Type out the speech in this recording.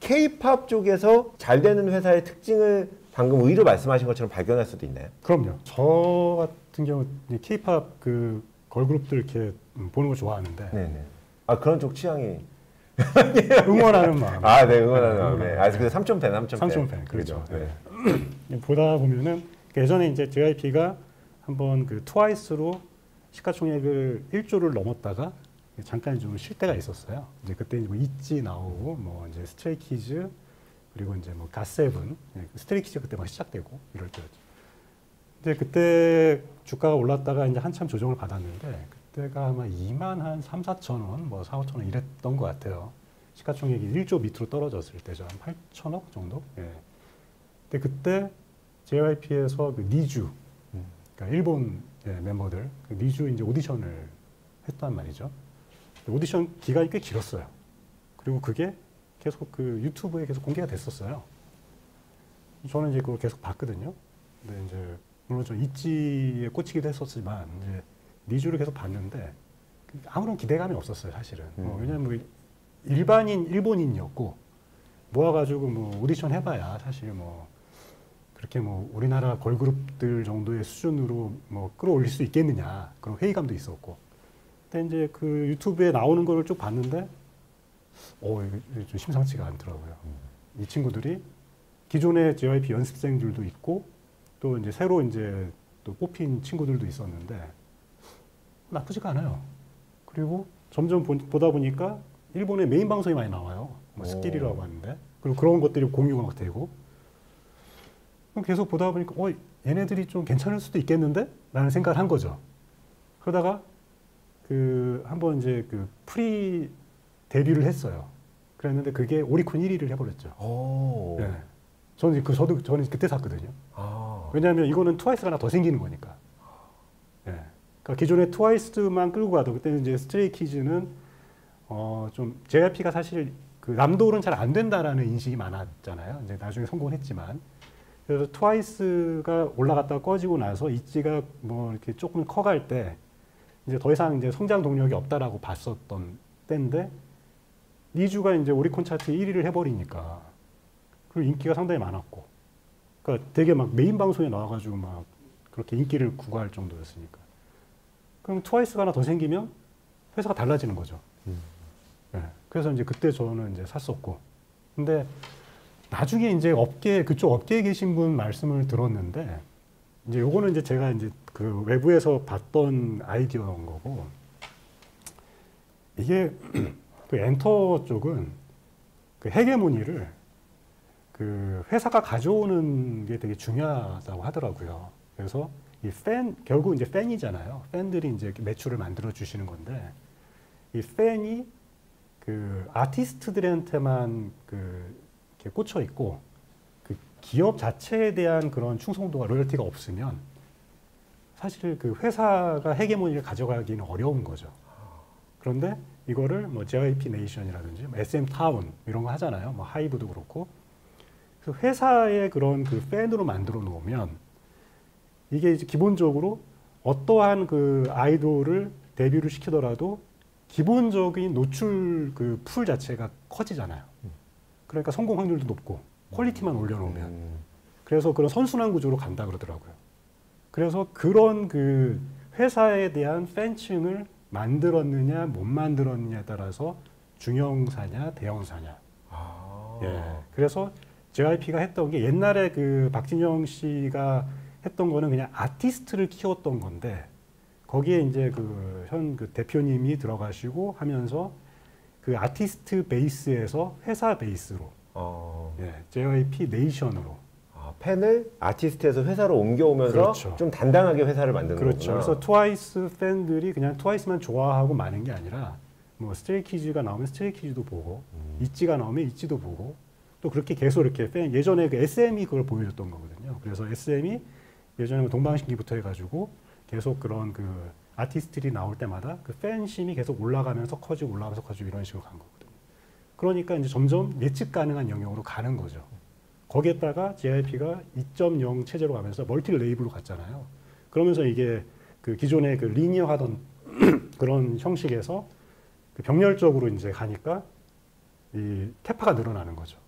K-팝 쪽에서 잘 되는 회사의 특징을 방금 의의로 말씀하신 것처럼 발견할 수도 있나요? 그럼요. 저 같은 경우 K-팝 그 걸그룹들 이렇게 보는 거 좋아하는데 네네. 아 그런 쪽 취향이 응원하는 마음. 아, 네, 응원하는 마음. 네. 아, 근데 삼촌 팬. 그렇죠. 네. 보다 보면은 예전에 이제 JYP가 한번 그 트와이스로 시가총액을 1조를 넘었다가 잠깐 좀 쉴 때가 있었어요. 이제 그때 뭐 있지 나오고 뭐 이제 스트레이키즈 그리고 이제 뭐 갓세븐, 스트레이키즈 그때 막 시작되고 이럴 때였죠. 근데 그때 주가가 올랐다가 이제 한참 조정을 받았는데 그때가 아마 2만 한 3, 4천 원, 뭐 4, 5천 원 이랬던 것 같아요. 시가총액이 1조 밑으로 떨어졌을 때죠. 한 8천억 정도? 예. 근데 그때 JYP에서 그 니쥬, 그러니까 일본 멤버들, 그 니쥬 이제 오디션을 했단 말이죠. 오디션 기간이 꽤 길었어요. 그리고 그게 계속 그 유튜브에 계속 공개가 됐었어요. 저는 이제 그걸 계속 봤거든요. 근데 이제 물론 저 있지에 꽂히기도 했었지만 이제 니쥬를 계속 봤는데 아무런 기대감이 없었어요, 사실은. 왜냐면 뭐 일반인 일본인이었고 모아가지고 뭐 오디션 해봐야 사실 뭐 그렇게 뭐 우리나라 걸그룹들 정도의 수준으로 뭐 끌어올릴 수 있겠느냐 그런 회의감도 있었고. 근데 이제 그 유튜브에 나오는 거를 쭉 봤는데 이게 좀 심상치가 않더라고요. 이 친구들이 기존의 JYP 연습생들도 있고 또 이제 새로 이제 또 뽑힌 친구들도 있었는데 나쁘지가 않아요. 그리고 점점 보다 보니까 일본의 메인 방송이 많이 나와요. 뭐 스킬이라고 하는데 그리고 그런 것들이 공유가 막 되고 계속 보다 보니까 얘네들이 좀 괜찮을 수도 있겠는데? 라는 생각을 한 거죠. 그러다가 그 한번 이제 그 프리 데뷔를 했어요. 그랬는데 그게 오리콘 1위를 해버렸죠. 네. 저는 그때 샀거든요. 왜냐하면 이거는 트와이스가 하나 더 생기는 거니까. 네. 그러니까 기존에 트와이스만 끌고 가도 그때는 이제 스트레이키즈는 좀 JYP가 사실 그 남돌은 잘 안 된다라는 인식이 많았잖아요. 이제 나중에 성공했지만. 그래서 트와이스가 올라갔다가 꺼지고 나서 있지가 뭐 이렇게 조금 커갈 때 이제 더 이상 이제 성장 동력이 없다라고 봤었던 때인데 니쥬가 이제 오리콘 차트 1위를 해버리니까 그리고 인기가 상당히 많았고 그러니까 되게 막 메인 방송에 나와가지고 막 그렇게 인기를 구가할 정도였으니까 그럼 트와이스가 하나 더 생기면 회사가 달라지는 거죠. 네. 그래서 이제 그때 저는 이제 샀었고 근데 나중에 이제 그쪽 업계에 계신 분 말씀을 들었는데, 이제 요거는 이제 제가 이제 그 외부에서 봤던 아이디어인 거고, 이게 그 엔터 쪽은 그 헤게모니를 그 회사가 가져오는 게 되게 중요하다고 하더라고요. 그래서 결국 이제 팬이잖아요. 팬들이 이제 매출을 만들어 주시는 건데, 이 팬이 그 아티스트들한테만 꽂혀 있고 그 기업 자체에 대한 그런 충성도가 로열티가 없으면 사실 그 회사가 헤게모니를 가져가기는 어려운 거죠. 그런데 이거를 뭐 JYP 네이션이라든지 뭐 SM 타운 이런 거 하잖아요. 뭐 하이브도 그렇고. 그래서 회사의 그런 그 팬으로 만들어 놓으면 이게 이제 기본적으로 어떠한 그 아이돌을 데뷔를 시키더라도 기본적인 노출 그 풀 자체가 커지잖아요. 그러니까 성공 확률도 높고 퀄리티만 올려놓으면 그래서 그런 선순환 구조로 간다 그러더라고요. 그래서 그런 그 회사에 대한 팬층을 만들었느냐 못 만들었느냐에 따라서 중형사냐 대형사냐. 예. 그래서 JYP가 했던 게 옛날에 그 박진영 씨가 했던 거는 그냥 아티스트를 키웠던 건데 거기에 이제 그 대표님이 들어가시고 하면서 그 아티스트 베이스에서 회사 베이스로 JYP 네이션으로 팬을 아티스트에서 회사로 옮겨오면서 그렇죠. 좀 단단하게 회사를 만드는 거구나. 그렇죠. 그래서 트와이스 팬들이 그냥 트와이스만 좋아하고 마는 게 아니라 뭐 스트레이키즈가 나오면 스트레이키즈도 보고 있지가 나오면 있지도 보고 또 그렇게 계속 이렇게 예전에 그 SM이 그걸 보여줬던 거거든요. 그래서 SM이 예전에 뭐 동방신기부터 해가지고 계속 그런 그 아티스트들이 나올 때마다 그 팬심이 계속 올라가면서 커지고 이런 식으로 간 거거든요. 그러니까 이제 점점 예측 가능한 영역으로 가는 거죠. 거기에다가 JYP가 2.0 체제로 가면서 멀티 레이블로 갔잖아요. 그러면서 이게 그 기존의 그 리니어 하던 그런 형식에서 그 병렬적으로 이제 가니까 이 캐파가 늘어나는 거죠.